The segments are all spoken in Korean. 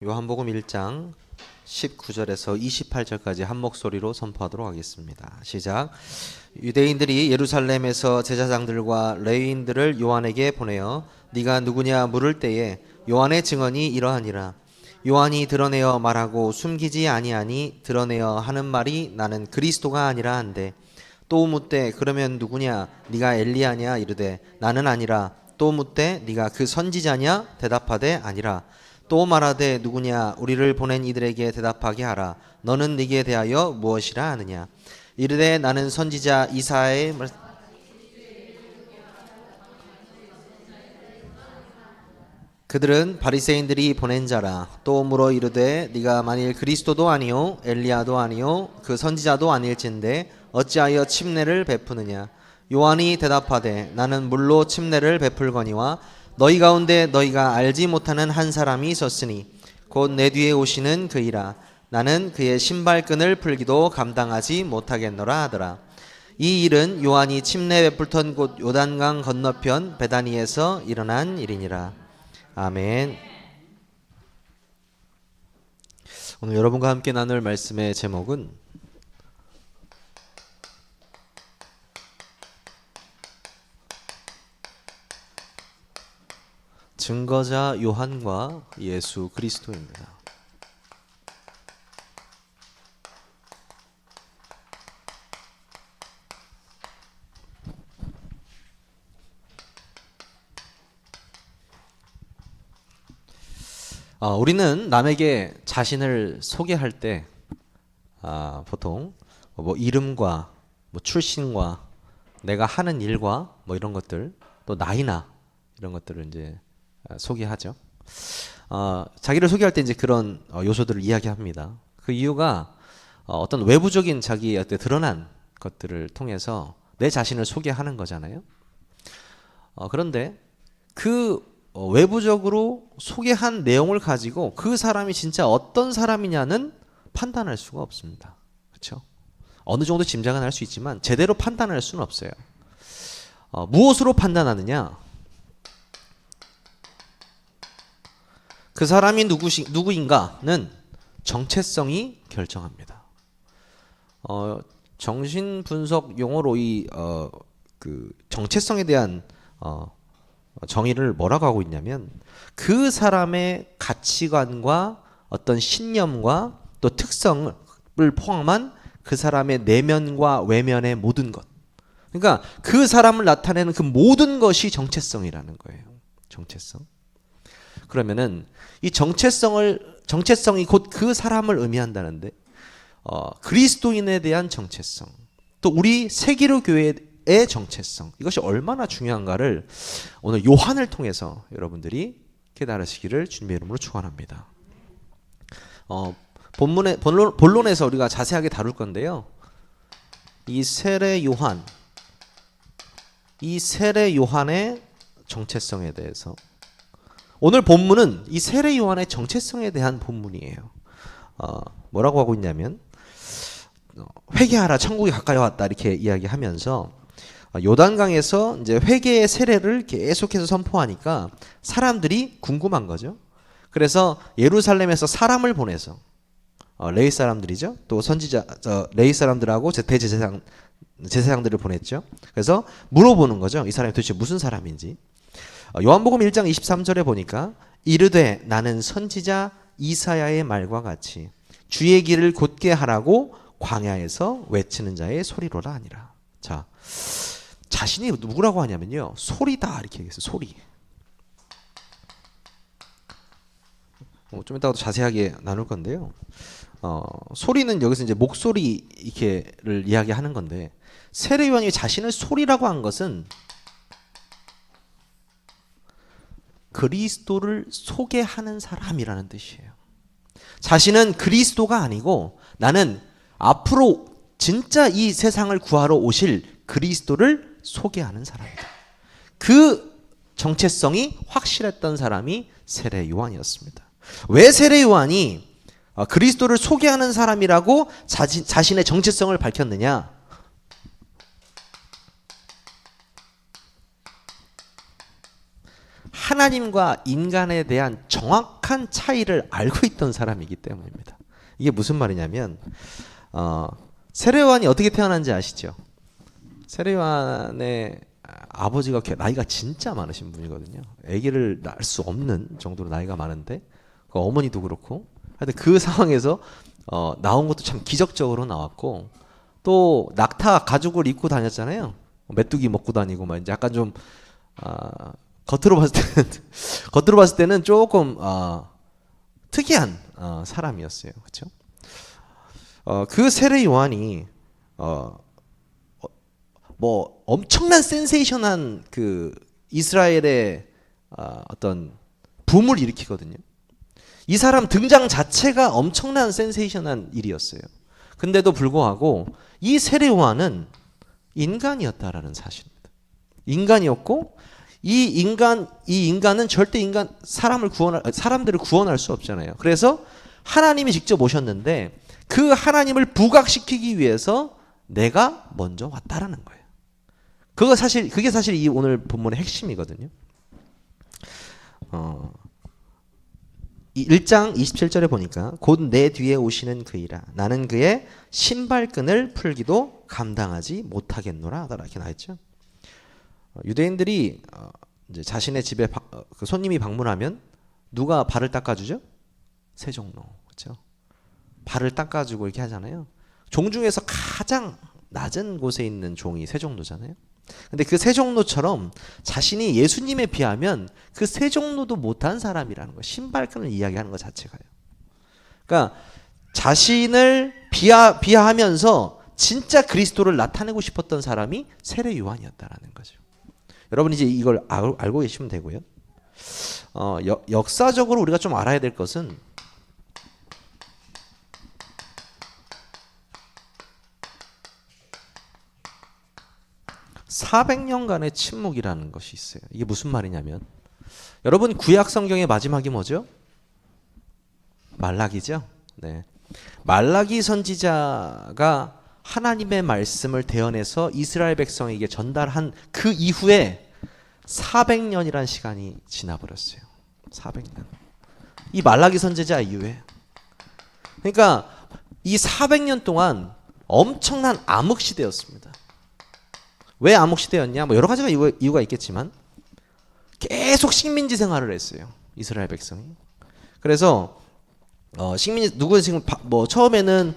요한복음 1장 19절에서 28절까지 한 목소리로 선포하도록 하겠습니다. 시작. 유대인들이 예루살렘에서 제사장들과 레위인들을 요한에게 보내어 네가 누구냐 물을 때에 요한의 증언이 이러하니라. 요한이 드러내어 말하고 숨기지 아니하니 드러내어 하는 말이 나는 그리스도가 아니라 한데, 또 묻되 그러면 누구냐 네가 엘리야냐 이르되 나는 아니라, 또 묻되 네가 그 선지자냐 대답하되 아니라, 또 말하되 누구냐 우리를 보낸 이들에게 대답하게 하라. 너는 네게 대하여 무엇이라 하느냐. 이르되 나는 선지자 이사야의 말. 그들은 바리새인들이 보낸 자라. 또 물어 이르되 네가 만일 그리스도도 아니요 엘리야도 아니요 그 선지자도 아닐진데 어찌하여 침례를 베푸느냐. 요한이 대답하되 나는 물로 침례를 베풀거니와 너희 가운데 너희가 알지 못하는 한 사람이 있었으니 곧 내 뒤에 오시는 그이라. 나는 그의 신발끈을 풀기도 감당하지 못하겠노라 하더라. 이 일은 요한이 침례 베풀던 곳 요단강 건너편 베다니에서 일어난 일이니라. 아멘. 오늘 여러분과 함께 나눌 말씀의 제목은 증거자 요한과 예수 그리스도입니다. 우리는 남에게 자신을 소개할 때 보통 뭐 이름과 뭐 출신과 내가 하는 일과 뭐 이런 것들, 또 나이나 이런 것들을 이제 소개하죠. 자기를 소개할 때 이제 그런 요소들을 이야기합니다. 그 이유가 어떤 외부적인 자기의 드러난 것들을 통해서 내 자신을 소개하는 거잖아요. 그런데 그 외부적으로 소개한 내용을 가지고 그 사람이 진짜 어떤 사람이냐는 판단할 수가 없습니다. 그렇죠? 어느 정도 짐작은 할 수 있지만 제대로 판단할 수는 없어요. 무엇으로 판단하느냐? 그 사람이 누구인가는 정체성이 결정합니다. 정신분석 용어로 그 정체성에 대한 정의를 뭐라고 하고 있냐면, 그 사람의 가치관과 어떤 신념과 또 특성을 포함한 그 사람의 내면과 외면의 모든 것, 그러니까 그 사람을 나타내는 그 모든 것이 정체성이라는 거예요. 정체성. 그러면은 이 정체성이 곧 그 사람을 의미한다는데, 그리스도인에 대한 정체성, 또 우리 세계로 교회의 정체성, 이것이 얼마나 중요한가를 오늘 요한을 통해서 여러분들이 깨달으시기를 주님의 이름으로 축원합니다. 본론에서 우리가 자세하게 다룰 건데요. 이 세례 요한의 정체성에 대해서, 오늘 본문은 이 세례 요한의 정체성에 대한 본문이에요. 뭐라고 하고 있냐면, 회개하라 천국이 가까이 왔다 이렇게 이야기하면서 요단강에서 이제 회개의 세례를 계속해서 선포하니까 사람들이 궁금한 거죠. 그래서 예루살렘에서 사람을 보내서 레위 사람들이죠. 또 선지자 레위 사람들하고 제사장들을 보냈죠. 그래서 물어보는 거죠. 이 사람이 도대체 무슨 사람인지. 요한복음 1장 23절에 보니까 이르되 나는 선지자 이사야의 말과 같이 주의 길을 곧게 하라고 광야에서 외치는 자의 소리로라 하니라. 자, 자신이 누구라고 하냐면요, 소리다 이렇게 얘기했어요. 소리. 좀 이따가 자세하게 나눌 건데요. 소리는 여기서 이제 목소리 이렇게를 이야기하는 건데, 세례 요한이 자신을 소리라고 한 것은 그리스도를 소개하는 사람이라는 뜻이에요. 자신은 그리스도가 아니고 나는 앞으로 진짜 이 세상을 구하러 오실 그리스도를 소개하는 사람이다. 그 정체성이 확실했던 사람이 세례 요한이었습니다. 왜 세례 요한이 그리스도를 소개하는 사람이라고 자신의 정체성을 밝혔느냐? 하나님과 인간에 대한 정확한 차이를 알고 있던 사람이기 때문입니다. 이게 무슨 말이냐면 세례요한이 어떻게 태어난지 아시죠? 세례요한의 아버지가 나이가 진짜 많으신 분이거든요. 아기를 낳을 수 없는 정도로 나이가 많은데 그 어머니도 그렇고 하여튼 그 상황에서 나온 것도 참 기적적으로 나왔고 또 낙타 가죽을 입고 다녔잖아요. 메뚜기 먹고 다니고 막 이제 약간 좀 겉으로 봤을 때는 조금 특이한 사람이었어요. 그렇죠? 그 세례 요한이 뭐 엄청난 센세이션한 그 이스라엘의 어떤 붐을 일으키거든요. 이 사람 등장 자체가 엄청난 센세이션한 일이었어요. 근데도 불구하고 이 세례 요한은 인간이었다라는 사실입니다. 인간이었고 이 인간은 절대 사람들을 구원할 수 없잖아요. 그래서 하나님이 직접 오셨는데 그 하나님을 부각시키기 위해서 내가 먼저 왔다라는 거예요. 그게 사실 이 오늘 본문의 핵심이거든요. 1장 27절에 보니까 곧 내 뒤에 오시는 그이라 나는 그의 신발끈을 풀기도 감당하지 못하겠노라 이렇게 나와있죠. 유대인들이 이제 자신의 집에 그 손님이 방문하면 누가 발을 닦아주죠? 세종로. 그렇죠? 발을 닦아주고 이렇게 하잖아요. 종 중에서 가장 낮은 곳에 있는 종이 세종로잖아요. 근데 그 세종로처럼 자신이 예수님에 비하면 그 세종로도 못한 사람이라는 거, 신발끈을 이야기하는 것 자체가요. 그러니까 자신을 비하하면서 진짜 그리스도를 나타내고 싶었던 사람이 세례 요한이었다라는 거죠. 여러분 이제 이걸 알고 계시면 되고요. 역사적으로 우리가 좀 알아야 될 것은 400년간의 침묵이라는 것이 있어요. 이게 무슨 말이냐면 여러분 구약 성경의 마지막이 뭐죠? 말라기죠. 네. 말라기 선지자가 하나님의 말씀을 대언해서 이스라엘 백성에게 전달한 그 이후에 400년이라는 시간이 지나버렸어요. 400년. 이 말라기 선지자 이후에. 그러니까 이 400년 동안 엄청난 암흑 시대였습니다. 왜 암흑 시대였냐? 뭐 여러 가지가 이유가 있겠지만 계속 식민지 생활을 했어요. 이스라엘 백성이. 그래서 누구는 지금 처음에는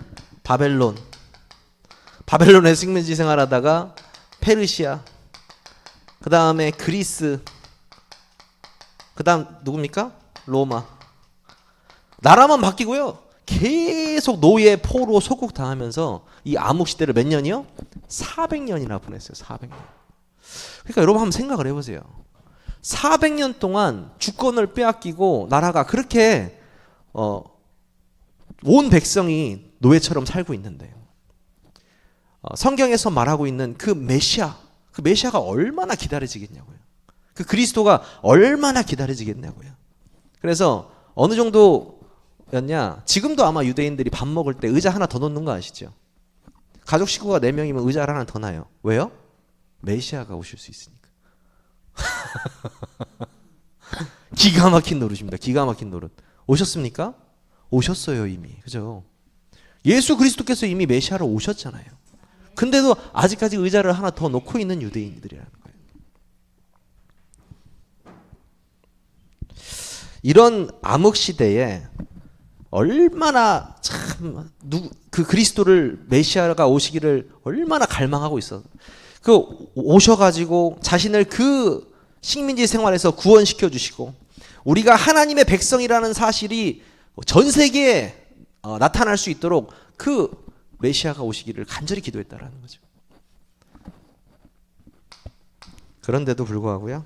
바벨론에 식민지 생활하다가 페르시아, 그 다음에 그리스, 그 다음 누굽니까? 로마. 나라만 바뀌고요. 계속 노예, 포로, 소국 당하면서 이 암흑 시대를 몇 년이요? 400년이나 보냈어요. 400년. 그러니까 여러분 한번 생각을 해보세요. 400년 동안 주권을 빼앗기고 나라가 그렇게 온 백성이 노예처럼 살고 있는데 성경에서 말하고 있는 그 메시아가 얼마나 기다려지겠냐고요. 그 그리스도가 얼마나 기다려지겠냐고요. 그래서 어느 정도였냐? 지금도 아마 유대인들이 밥 먹을 때 의자 하나 더 놓는 거 아시죠? 가족 식구가 4명이면 의자를 하나 더 놔요. 왜요? 메시아가 오실 수 있으니까. 기가 막힌 노릇입니다. 기가 막힌 노릇. 오셨습니까? 오셨어요 이미. 그죠? 예수 그리스도께서 이미 메시아로 오셨잖아요. 근데도 아직까지 의자를 하나 더 놓고 있는 유대인들이라는 거예요. 이런 암흑 시대에 얼마나 그 그리스도를 메시아가 오시기를 얼마나 갈망하고 있어. 그 오셔가지고 자신을 그 식민지 생활에서 구원시켜 주시고 우리가 하나님의 백성이라는 사실이 전 세계에 나타날 수 있도록 그 메시아가 오시기를 간절히 기도했다라는 거죠. 그런데도 불구하고요.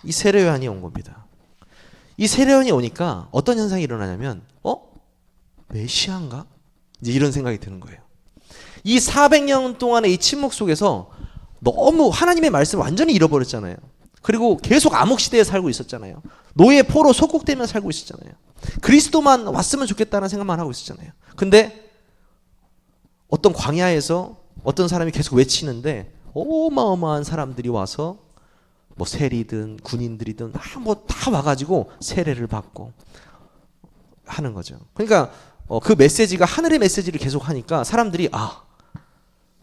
이 세례 요한이 온 겁니다. 이 세례 요한이 오니까 어떤 현상이 일어나냐면 메시아인가? 이제 이런 생각이 드는 거예요. 이 400년 동안의 이 침묵 속에서 너무 하나님의 말씀을 완전히 잃어버렸잖아요. 그리고 계속 암흑 시대에 살고 있었잖아요. 노예 포로 속국되며 살고 있었잖아요. 그리스도만 왔으면 좋겠다는 생각만 하고 있었잖아요. 근데 어떤 광야에서 어떤 사람이 계속 외치는데 어마어마한 사람들이 와서 뭐 세리든 군인들이든 뭐 다 와가지고 세례를 받고 하는 거죠. 그러니까 그 메시지가 하늘의 메시지를 계속 하니까 사람들이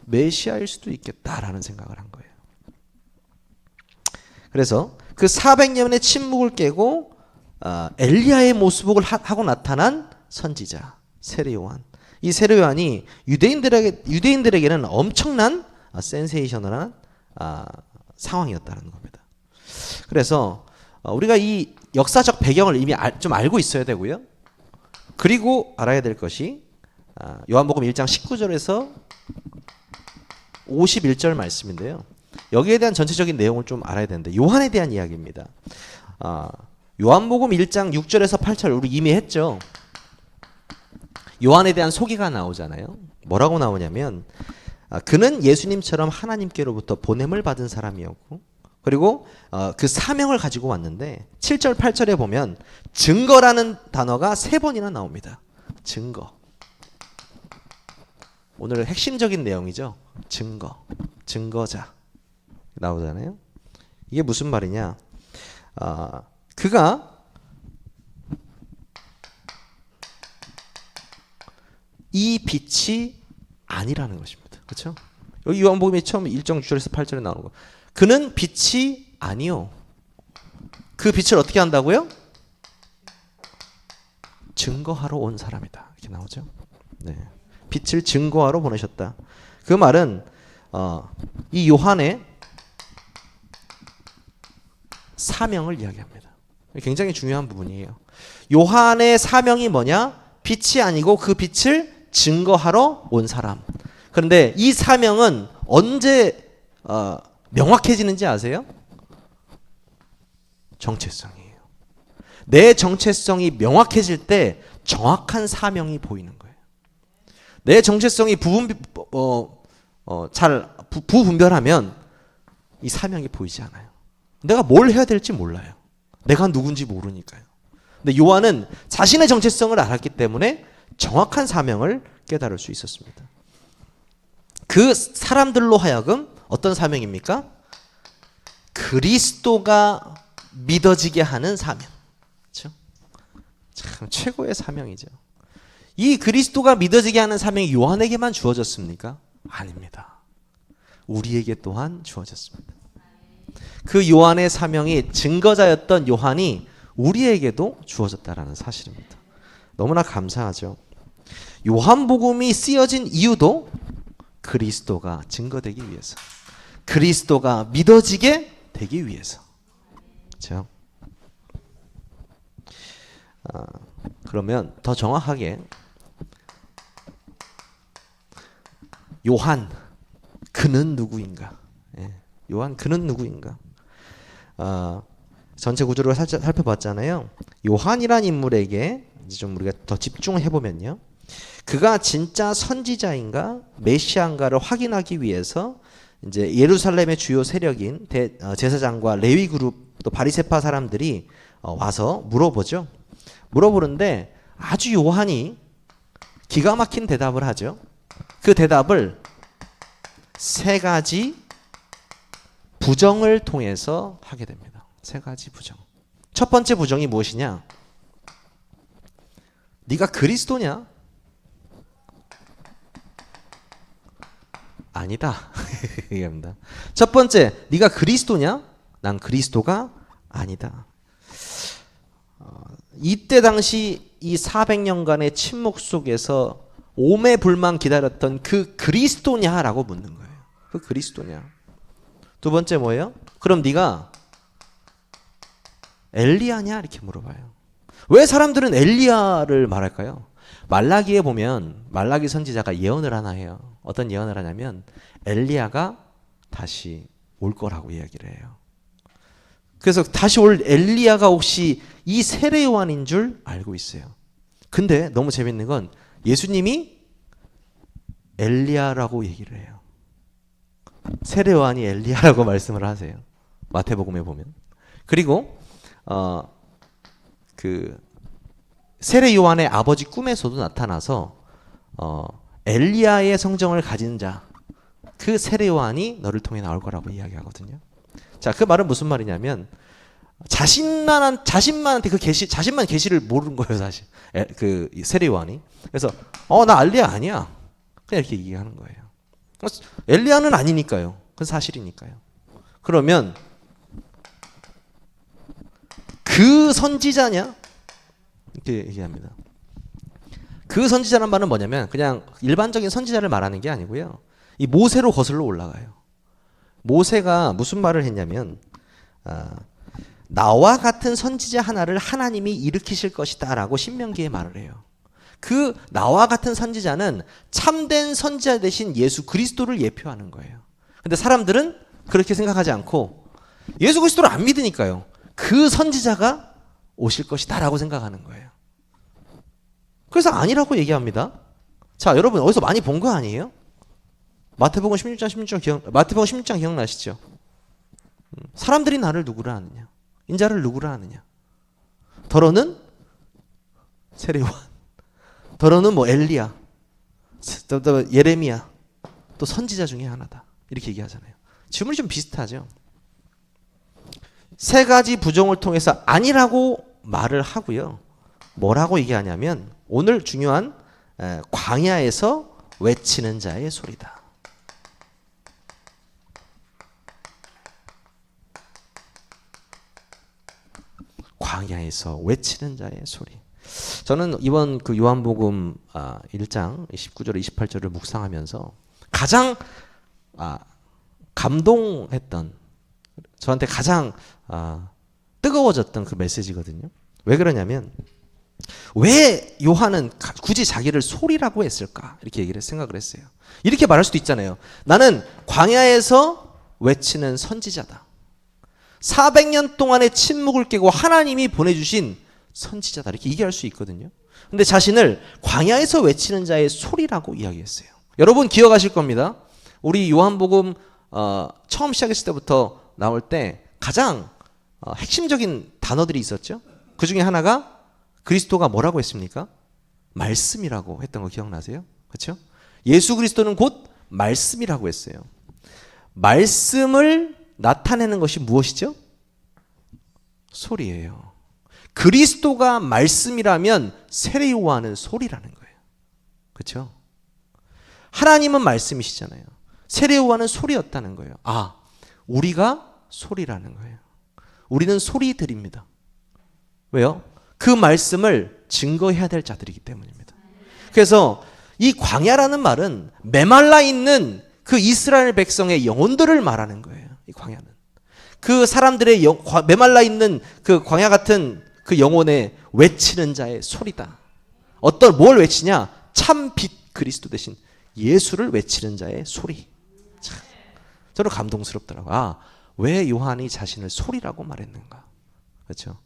메시아일 수도 있겠다라는 생각을 한 거예요. 그래서 그 400년의 침묵을 깨고 엘리야의 모습을 하고 나타난 선지자 세례 요한. 이 세례 요한이 유대인들에게는 엄청난 센세이셔널한 상황이었다는 겁니다. 그래서 우리가 이 역사적 배경을 이미 좀 알고 있어야 되고요. 그리고 알아야 될 것이 요한복음 1장 19절에서 51절 말씀인데요. 여기에 대한 전체적인 내용을 좀 알아야 되는데 요한에 대한 이야기입니다. 요한복음 1장 6절에서 8절 우리 이미 했죠. 요한에 대한 소개가 나오잖아요. 뭐라고 나오냐면 그는 예수님처럼 하나님께로부터 보냄을 받은 사람이었고 그리고 그 사명을 가지고 왔는데 7절 8절에 보면 증거라는 단어가 3번이나 나옵니다. 증거. 오늘 핵심적인 내용이죠. 증거. 증거자. 나오잖아요. 이게 무슨 말이냐? 그가 이 빛이 아니라는 것입니다. 그렇죠? 여기 요한복음이 처음 1장 6절에서 8절에 나오는 거. 그는 빛이 아니요. 그 빛을 어떻게 한다고요? 증거하러 온 사람이다. 이렇게 나오죠. 네. 빛을 증거하러 보내셨다. 그 말은 이 요한의 사명을 이야기합니다. 굉장히 중요한 부분이에요. 요한의 사명이 뭐냐? 빛이 아니고 그 빛을 증거하러 온 사람. 그런데 이 사명은 언제 명확해지는지 아세요? 정체성이에요. 내 정체성이 명확해질 때 정확한 사명이 보이는 거예요. 내 정체성이 잘 부분별하면 이 사명이 보이지 않아요. 내가 뭘 해야 될지 몰라요. 내가 누군지 모르니까요. 근데 요한은 자신의 정체성을 알았기 때문에 정확한 사명을 깨달을 수 있었습니다. 그 사람들로 하여금 어떤 사명입니까? 그리스도가 믿어지게 하는 사명. 그렇죠? 참 최고의 사명이죠. 이 그리스도가 믿어지게 하는 사명이 요한에게만 주어졌습니까? 아닙니다. 우리에게 또한 주어졌습니다. 그 요한의 사명이 증거자였던 요한이 우리에게도 주어졌다라는 사실입니다. 너무나 감사하죠. 요한복음이 쓰여진 이유도 그리스도가 증거되기 위해서, 그리스도가 믿어지게 되기 위해서. 그렇죠? 그러면 더 정확하게 요한 그는 누구인가? 요한 그는 누구인가? 전체 구조를 살짝 살펴봤잖아요. 요한이란 인물에게 이제 좀 우리가 더 집중해 보면요. 그가 진짜 선지자인가 메시아인가를 확인하기 위해서 이제 예루살렘의 주요 세력인 제사장과 레위 그룹 또 바리새파 사람들이 와서 물어보죠. 물어보는데 아주 요한이 기가 막힌 대답을 하죠. 그 대답을 3가지 부정을 통해서 하게 됩니다. 3가지 부정. 첫 번째 부정이 무엇이냐? 네가 그리스도냐? 아니다. 얘기합니다. 첫 번째, 네가 그리스도냐? 난 그리스도가 아니다. 이때 당시 이 400년간의 침묵 속에서 오매불망 기다렸던 그 그리스도냐라고 묻는 거예요. 그 그리스도냐? 두 번째 뭐예요? 그럼 네가 엘리야냐? 이렇게 물어봐요. 왜 사람들은 엘리야를 말할까요? 말라기에 보면 말라기 선지자가 예언을 하나 해요. 어떤 예언을 하냐면 엘리야가 다시 올 거라고 이야기를 해요. 그래서 다시 올 엘리야가 혹시 이 세례 요한인 줄 알고 있어요. 근데 너무 재밌는 건 예수님이 엘리야라고 얘기를 해요. 세례 요한이 엘리야라고 말씀을 하세요. 마태복음에 보면. 그리고 그 세례 요한의 아버지 꿈에서도 나타나서 엘리야의 성정을 가진 자, 그 세례 요한이 너를 통해 나올 거라고 이야기하거든요. 자, 그 말은 무슨 말이냐면 자신만한테 그 자신만 계시를 모르는 거예요, 사실. 그 세례 요한이. 그래서 나 알리야 아니야. 그냥 이렇게 얘기하는 거예요. 엘리야는 아니니까요. 그건 사실이니까요. 그러면 그 선지자냐? 이렇게 얘기합니다. 그 선지자란 말은 뭐냐면 그냥 일반적인 선지자를 말하는 게 아니고요. 이 모세로 거슬러 올라가요. 모세가 무슨 말을 했냐면 나와 같은 선지자 하나를 하나님이 일으키실 것이다 라고 신명기에 말을 해요. 그 나와 같은 선지자는 참된 선지자 대신 예수 그리스도를 예표하는 거예요. 근데 사람들은 그렇게 생각하지 않고 예수 그리스도를 안 믿으니까요. 그 선지자가 오실 것이다 라고 생각하는 거예요. 그래서 아니라고 얘기합니다. 자, 여러분 어디서 많이 본 거 아니에요? 마태복음 16장 기억나시죠? 사람들이 나를 누구라 하느냐? 인자를 누구라 하느냐? 더러는 세례 요한, 더러는 뭐 엘리야, 또 예레미야, 또 선지자 중에 하나다. 이렇게 얘기하잖아요. 질문이 좀 비슷하죠. 세 가지 부정을 통해서 아니라고 말을 하고요. 뭐라고 얘기하냐면 오늘 중요한 광야에서 외치는 자의 소리다. 광야에서 외치는 자의 소리. 저는 이번 그 요한복음 1장 19절 28절을 묵상하면서 가장 감동했던, 저한테 가장 뜨거워졌던 그 메시지거든요. 왜 그러냐면 왜 요한은 굳이 자기를 소리라고 했을까? 이렇게 생각을 했어요. 이렇게 말할 수도 있잖아요. 나는 광야에서 외치는 선지자다. 400년 동안의 침묵을 깨고 하나님이 보내주신 선지자다. 이렇게 얘기할 수 있거든요. 근데 자신을 광야에서 외치는 자의 소리라고 이야기했어요. 여러분 기억하실 겁니다. 우리 요한복음 처음 시작했을 때부터 나올 때 가장 핵심적인 단어들이 있었죠. 그 중에 하나가 그리스도가 뭐라고 했습니까? 말씀이라고 했던 거 기억나세요? 그렇죠? 예수 그리스도는 곧 말씀이라고 했어요. 말씀을 나타내는 것이 무엇이죠? 소리예요. 그리스도가 말씀이라면 세례 요한은 소리라는 거예요. 그렇죠? 하나님은 말씀이시잖아요. 세례 요한은 소리였다는 거예요. 우리가 소리라는 거예요. 우리는 소리들입니다. 왜요? 그 말씀을 증거해야 될 자들이기 때문입니다. 그래서 이 광야라는 말은 메말라 있는 그 이스라엘 백성의 영혼들을 말하는 거예요. 이 광야는. 그 사람들의 메말라 있는 그 광야 같은 그 영혼에 외치는 자의 소리다. 뭘 외치냐? 참 빛 그리스도 대신 예수를 외치는 자의 소리. 참, 저는 감동스럽더라고요. 왜 요한이 자신을 소리라고 말했는가? 그렇죠?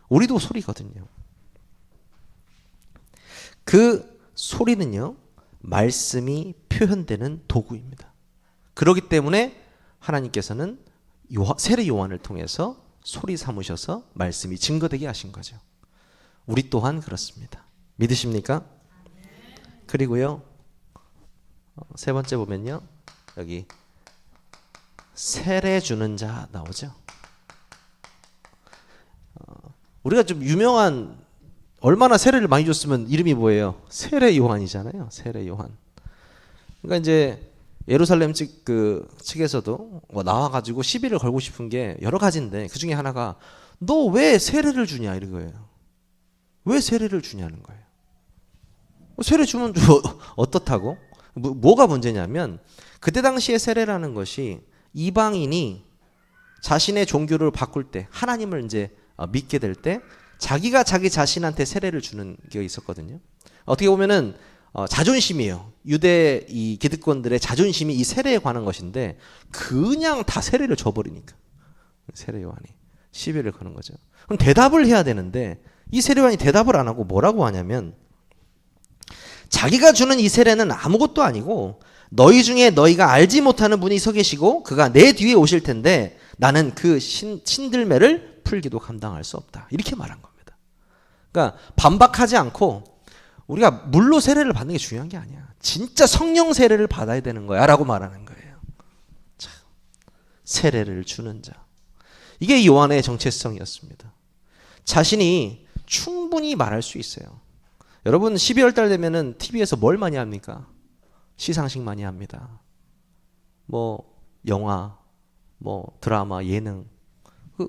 우리도 소리거든요. 그 소리는요, 말씀이 표현되는 도구입니다. 그렇기 때문에 하나님께서는 세례 요한을 통해서 소리 삼으셔서 말씀이 증거되게 하신 거죠. 우리 또한 그렇습니다. 믿으십니까? 그리고요, 세 번째 보면요, 여기 세례 주는 자 나오죠. 우리가 좀 유명한, 얼마나 세례를 많이 줬으면 이름이 뭐예요? 세례 요한이잖아요. 세례 요한. 그러니까 이제 예루살렘 측에서도 나와가지고 시비를 걸고 싶은 게 여러 가지인데 그 중에 하나가 너 왜 세례를 주냐 이런 거예요. 왜 세례를 주냐는 거예요. 세례 주면 어떻다고? 뭐가 문제냐면 그때 당시에 세례라는 것이 이방인이 자신의 종교를 바꿀 때, 하나님을 이제 믿게 될 때 자기가 자기 자신한테 세례를 주는 게 있었거든요. 어떻게 보면은 자존심이에요. 유대 이 기득권들의 자존심이 이 세례에 관한 것인데 그냥 다 세례를 줘버리니까 세례 요한이 시비를 거는 거죠. 그럼 대답을 해야 되는데 이 세례 요한이 대답을 안 하고 뭐라고 하냐면 자기가 주는 이 세례는 아무것도 아니고 너희 중에 너희가 알지 못하는 분이 서 계시고 그가 내 뒤에 오실 텐데 나는 그 신들매를 풀기도 감당할 수 없다. 이렇게 말한 겁니다. 그러니까 반박하지 않고 우리가 물로 세례를 받는 게 중요한 게 아니야. 진짜 성령 세례를 받아야 되는 거야 라고 말하는 거예요. 세례를 주는 자. 이게 요한의 정체성이었습니다. 자신이 충분히 말할 수 있어요. 여러분 12월 달 되면은 TV에서 뭘 많이 합니까? 시상식 많이 합니다. 뭐 영화, 뭐 드라마, 예능.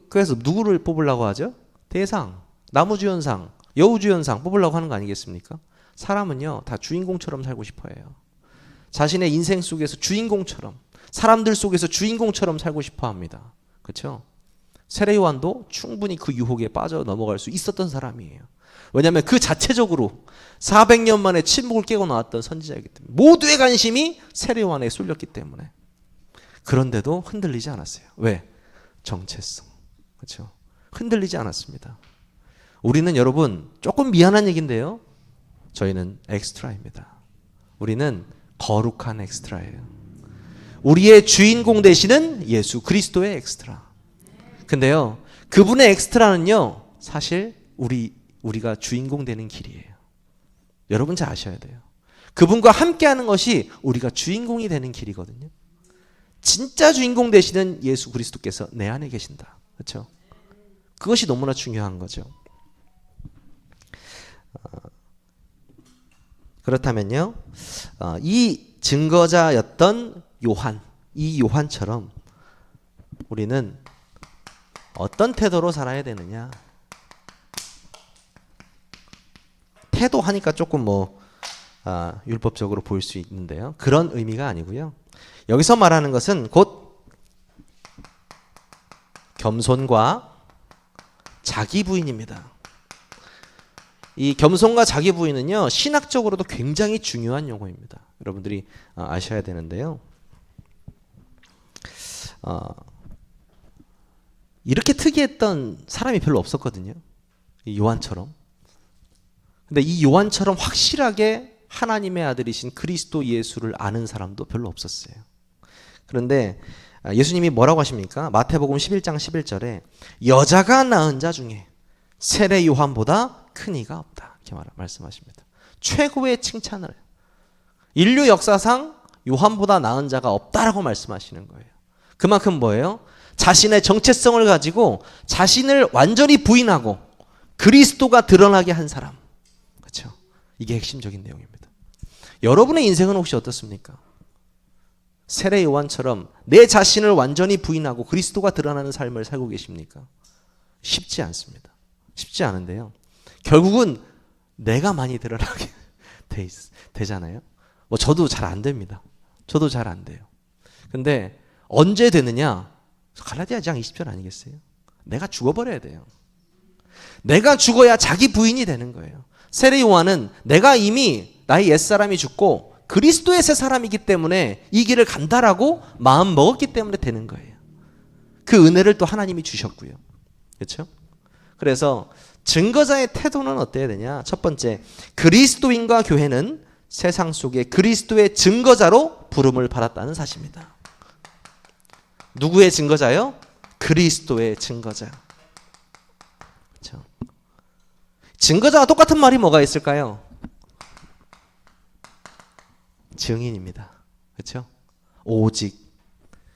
그래서 누구를 뽑으려고 하죠? 대상, 나무주연상, 여우주연상 뽑으려고 하는 거 아니겠습니까? 사람은요 다 주인공처럼 살고 싶어 해요. 자신의 인생 속에서 주인공처럼, 사람들 속에서 주인공처럼 살고 싶어 합니다. 그렇죠? 세례 요한도 충분히 그 유혹에 빠져 넘어갈 수 있었던 사람이에요. 왜냐하면 그 자체적으로 400년 만에 침묵을 깨고 나왔던 선지자이기 때문에, 모두의 관심이 세례 요한에 쏠렸기 때문에. 그런데도 흔들리지 않았어요. 왜? 정체성. 그렇죠? 흔들리지 않았습니다. 우리는 여러분 조금 미안한 얘기인데요, 저희는 엑스트라입니다. 우리는 거룩한 엑스트라예요. 우리의 주인공 되시는 예수 그리스도의 엑스트라. 근데요, 그분의 엑스트라는요 사실 우리가 주인공 되는 길이에요. 여러분 잘 아셔야 돼요. 그분과 함께하는 것이 우리가 주인공이 되는 길이거든요. 진짜 주인공 되시는 예수 그리스도께서 내 안에 계신다. 그렇죠? 그것이 너무나 중요한 거죠. 그렇다면요, 이 증거자였던 요한, 이 요한처럼 우리는 어떤 태도로 살아야 되느냐? 태도 하니까 조금 율법적으로 보일 수 있는데요, 그런 의미가 아니고요. 여기서 말하는 것은 곧 겸손과 자기 부인입니다. 이 겸손과 자기 부인은요 신학적으로도 굉장히 중요한 용어입니다. 여러분들이 아셔야 되는데요, 이렇게 특이했던 사람이 별로 없었거든요, 이 요한처럼. 근데 이 요한처럼 확실하게 하나님의 아들이신 그리스도 예수를 아는 사람도 별로 없었어요. 그런데 예수님이 뭐라고 하십니까? 마태복음 11장 11절에 여자가 낳은 자 중에 세례 요한보다 큰 이가 없다, 이렇게 말씀하십니다. 최고의 칭찬을 해요. 인류 역사상 요한보다 나은 자가 없다라고 말씀하시는 거예요. 그만큼 뭐예요? 자신의 정체성을 가지고 자신을 완전히 부인하고 그리스도가 드러나게 한 사람. 그렇죠? 이게 핵심적인 내용입니다. 여러분의 인생은 혹시 어떻습니까? 세례 요한처럼 내 자신을 완전히 부인하고 그리스도가 드러나는 삶을 살고 계십니까? 쉽지 않습니다. 쉽지 않은데요, 결국은 내가 많이 드러나게 되잖아요. 뭐 저도 잘 안 됩니다. 저도 잘 안 돼요. 근데 언제 되느냐? 갈라디아 2장 20절 아니겠어요? 내가 죽어버려야 돼요. 내가 죽어야 자기 부인이 되는 거예요. 세례 요한은 내가 이미 나의 옛사람이 죽고 그리스도의 새 사람이기 때문에 이 길을 간다라고 마음 먹었기 때문에 되는 거예요. 그 은혜를 또 하나님이 주셨고요. 그렇죠? 그래서 증거자의 태도는 어때야 되냐? 첫 번째, 그리스도인과 교회는 세상 속에 그리스도의 증거자로 부름을 받았다는 사실입니다. 누구의 증거자요? 그리스도의 증거자. 그렇죠? 증거자와 똑같은 말이 뭐가 있을까요? 증인입니다. 그렇죠? 오직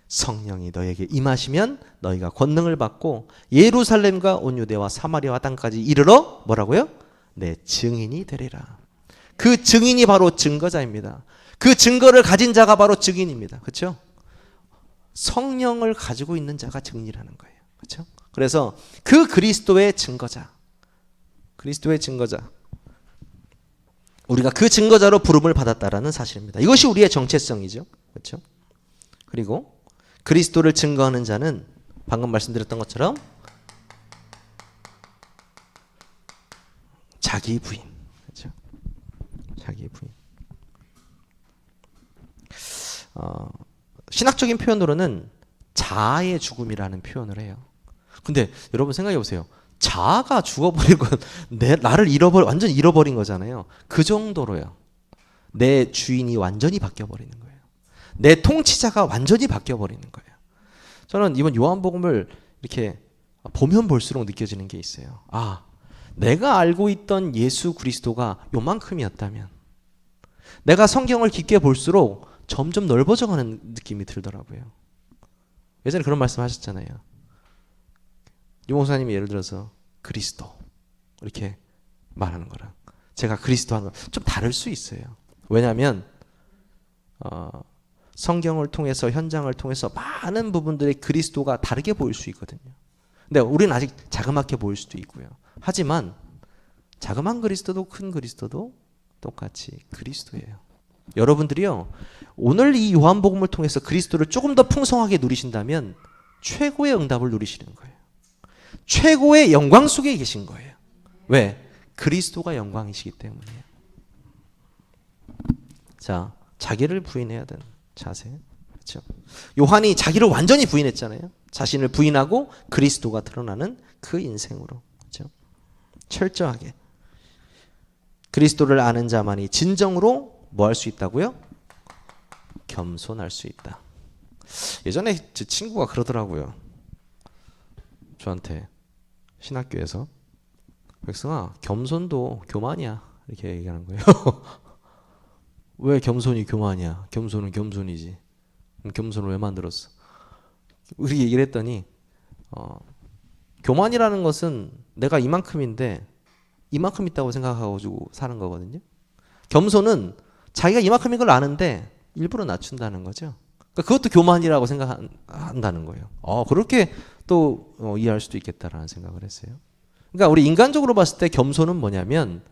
성령이 너에게 임하시면 너희가 권능을 받고 예루살렘과 온 유대와 사마리아와 땅까지 이르러 뭐라고요? 내 증인이 되리라. 그 증인이 바로 증거자입니다. 그 증거를 가진 자가 바로 증인입니다. 그렇죠? 성령을 가지고 있는 자가 증인이라는 거예요. 그렇죠? 그래서 그 그리스도의 증거자, 그리스도의 증거자, 우리가 그 증거자로 부름을 받았다라는 사실입니다. 이것이 우리의 정체성이죠. 그렇죠? 그리고 그리스도를 증거하는 자는 방금 말씀드렸던 것처럼 자기 부인. 그렇죠? 자기 부인. 신학적인 표현으로는 자아의 죽음이라는 표현을 해요. 근데 여러분 생각해 보세요. 자아가 죽어버린 건 나를 완전히 잃어버린 거잖아요. 그 정도로요. 내 주인이 완전히 바뀌어버리는 거예요. 내 통치자가 완전히 바뀌어버리는 거예요. 저는 이번 요한복음을 이렇게 보면 볼수록 느껴지는 게 있어요. 아, 내가 알고 있던 예수 그리스도가 요만큼이었다면, 내가 성경을 깊게 볼수록 점점 넓어져가는 느낌이 들더라고요. 예전에 그런 말씀 하셨잖아요. 유목사님이 예를 들어서 그리스도 이렇게 말하는 거랑 제가 그리스도 하는 거 좀 다를 수 있어요. 왜냐하면 성경을 통해서 현장을 통해서 많은 부분들의 그리스도가 다르게 보일 수 있거든요. 근데 우리는 아직 자그맣게 보일 수도 있고요. 하지만 자그마한 그리스도도 큰 그리스도도 똑같이 그리스도예요. 여러분들이요, 오늘 이 요한복음을 통해서 그리스도를 조금 더 풍성하게 누리신다면 최고의 응답을 누리시는 거예요. 최고의 영광 속에 계신 거예요. 왜? 그리스도가 영광이시기 때문이에요. 자, 자기를 부인해야 되는 자세. 그렇죠? 요한이 자기를 완전히 부인했잖아요. 자신을 부인하고 그리스도가 드러나는 그 인생으로. 그렇죠? 철저하게. 그리스도를 아는 자만이 진정으로 뭐 할 수 있다고요? 겸손할 수 있다. 예전에 제 친구가 그러더라고요. 저한테 신학교에서 백승아, 겸손도 교만이야 이렇게 얘기하는 거예요. 왜 겸손이 교만이야? 겸손은 겸손이지. 겸손을 왜 만들었어? 우리 얘기를 했더니 교만이라는 것은 내가 이만큼인데 이만큼 있다고 생각하고 사는 거거든요. 겸손은 자기가 이만큼인 걸 아는데 일부러 낮춘다는 거죠. 그러니까 그것도 교만이라고 생각한다는 거예요. 그렇게 또 이해할 수도 있겠다라는 생각을 했어요. 그러니까 우리 인간적으로 봤을 때 겸손은 뭐냐면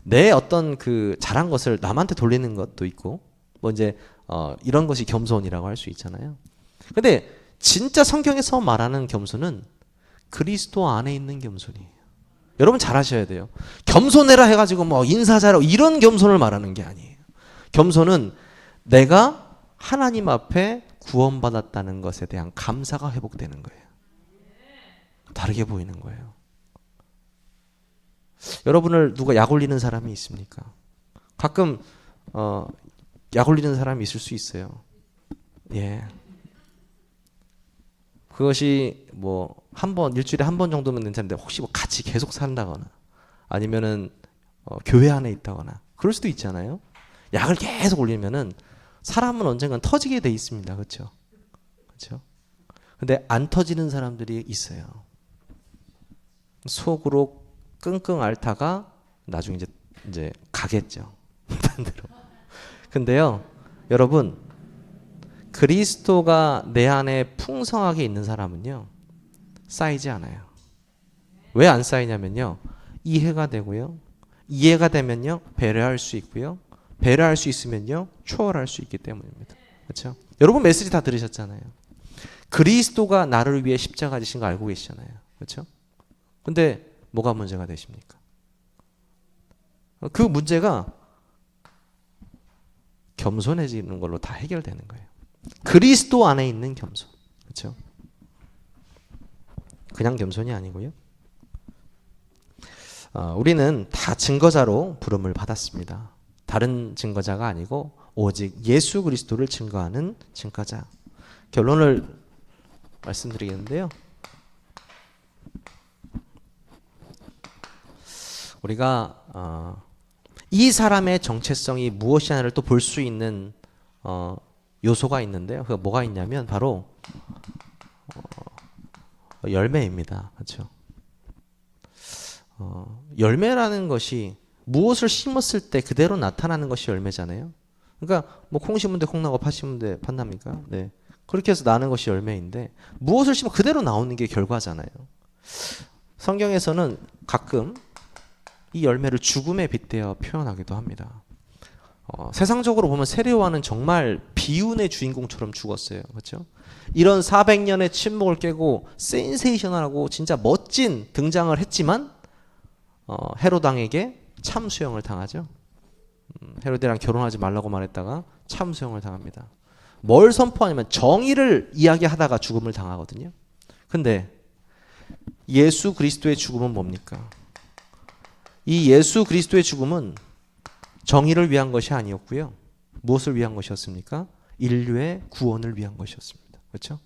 내 어떤 그 잘한 것을 남한테 돌리는 것도 있고 뭐 이제 이런 것이 겸손이라고 할 수 있잖아요. 근데 진짜 성경에서 말하는 겸손은 그리스도 안에 있는 겸손이에요. 여러분 잘 아셔야 돼요. 겸손해라 해가지고 뭐 인사 잘하고 이런 겸손을 말하는 게 아니에요. 겸손은 내가 하나님 앞에 구원받았다는 것에 대한 감사가 회복되는 거예요. 다르게 보이는 거예요. 여러분을 누가 약 올리는 사람이 있습니까? 가끔 약 올리는 사람이 있을 수 있어요. 예. 그것이 뭐 일주일에 한 번 정도면 괜찮은데 혹시 뭐 같이 계속 산다거나 아니면은 교회 안에 있다거나 그럴 수도 있잖아요. 약을 계속 올리면은 사람은 언젠간 터지게 돼 있습니다. 그렇죠? 그렇죠? 근데 안 터지는 사람들이 있어요. 속으로 끙끙 앓다가 나중에 이제 가겠죠. 반대로. 근데요, 여러분, 그리스도가 내 안에 풍성하게 있는 사람은요, 쌓이지 않아요. 왜 안 쌓이냐면요, 이해가 되고요, 이해가 되면요, 배려할 수 있고요, 배려할 수 있으면요, 초월할 수 있기 때문입니다. 그렇죠? 여러분 메시지 다 들으셨잖아요. 그리스도가 나를 위해 십자가 지신 거 알고 계시잖아요. 그렇죠? 근데 뭐가 문제가 되십니까? 그 문제가 겸손해지는 걸로 다 해결되는 거예요. 그리스도 안에 있는 겸손. 그렇죠? 그냥 겸손이 아니고요. 우리는 다 증거자로 부름을 받았습니다. 다른 증거자가 아니고 오직 예수 그리스도를 증거하는 증거자. 결론을 말씀드리겠는데요. 우리가 이 사람의 정체성이 무엇이냐를 또 볼 수 있는 요소가 있는데요. 그게 뭐가 있냐면 바로 열매입니다. 그렇죠? 열매라는 것이 무엇을 심었을 때 그대로 나타나는 것이 열매잖아요. 그러니까 뭐 콩 심은데 콩 나고 팥 심은데 팥 납니까? 네. 그렇게 해서 나는 것이 열매인데 무엇을 심으면 그대로 나오는 게 결과잖아요. 성경에서는 가끔 이 열매를 죽음에 빗대어 표현하기도 합니다. 세상적으로 보면 세례요한은 정말 비운의 주인공처럼 죽었어요. 그렇죠? 이런 400년의 침묵을 깨고 센세이셔널하고 진짜 멋진 등장을 했지만 헤로당에게 참수형을 당하죠. 헤로데랑 결혼하지 말라고 말했다가 참수형을 당합니다. 뭘 선포하냐면 정의를 이야기하다가 죽음을 당하거든요. 근데 예수 그리스도의 죽음은 뭡니까? 이 예수 그리스도의 죽음은 정의를 위한 것이 아니었고요. 무엇을 위한 것이었습니까? 인류의 구원을 위한 것이었습니다. 그렇죠?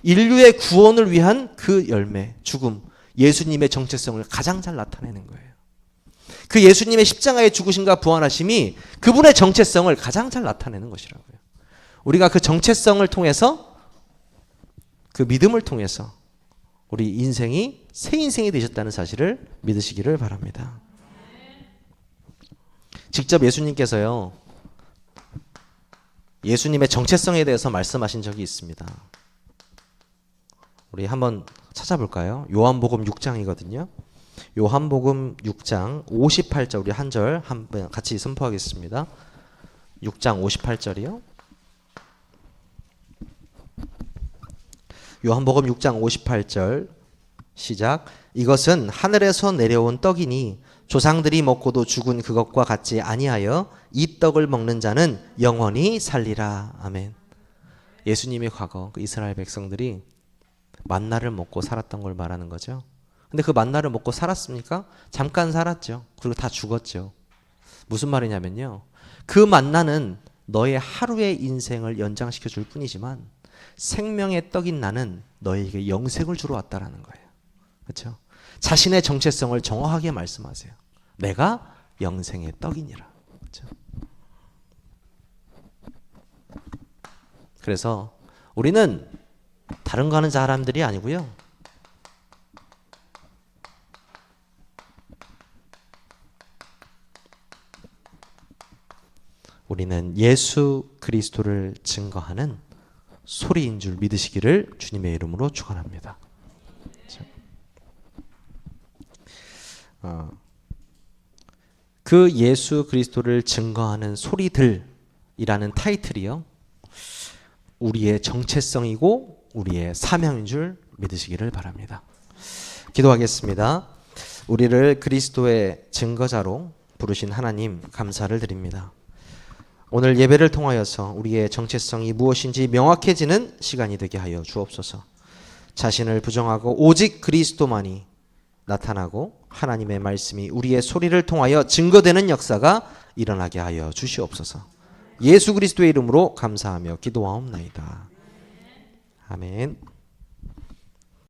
인류의 구원을 위한 그 열매, 죽음, 예수님의 정체성을 가장 잘 나타내는 거예요. 그 예수님의 십자가의 죽으심과 부활하심이 그분의 정체성을 가장 잘 나타내는 것이라고요. 우리가 그 정체성을 통해서 그 믿음을 통해서 우리 인생이 새 인생이 되셨다는 사실을 믿으시기를 바랍니다. 직접 예수님께서요, 예수님의 정체성에 대해서 말씀하신 적이 있습니다. 우리 한번 찾아볼까요? 요한복음 6장이거든요. 요한복음 6장 58절, 우리 한 절 한번 같이 선포하겠습니다. 6장 58절이요. 요한복음 6장 58절 시작. 이것은 하늘에서 내려온 떡이니 조상들이 먹고도 죽은 그것과 같지 아니하여 이 떡을 먹는 자는 영원히 살리라. 아멘. 예수님의 과거 그 이스라엘 백성들이 만나를 먹고 살았던 걸 말하는 거죠. 근데 그 만나를 먹고 살았습니까? 잠깐 살았죠. 그리고 다 죽었죠. 무슨 말이냐면요, 그 만나는 너의 하루의 인생을 연장시켜 줄 뿐이지만 생명의 떡인 나는 너에게 영생을 주러 왔다라는 거예요. 그렇죠? 자신의 정체성을 정확하게 말씀하세요. 내가 영생의 떡이니라. 그렇죠? 그래서 우리는 다른 거 하는 사람들이 아니고요, 우리는 예수 그리스도를 증거하는 소리인 줄 믿으시기를 주님의 이름으로 축원합니다. 그 예수 그리스도를 증거하는 소리들이라는 타이틀이요, 우리의 정체성이고 우리의 사명인 줄 믿으시기를 바랍니다. 기도하겠습니다. 우리를 그리스도의 증거자로 부르신 하나님 감사를 드립니다. 오늘 예배를 통하여서 우리의 정체성이 무엇인지 명확해지는 시간이 되게 하여 주옵소서. 자신을 부정하고 오직 그리스도만이 나타나고 하나님의 말씀이 우리의 소리를 통하여 증거되는 역사가 일어나게 하여 주시옵소서. 예수 그리스도의 이름으로 감사하며 기도하옵나이다. 아멘.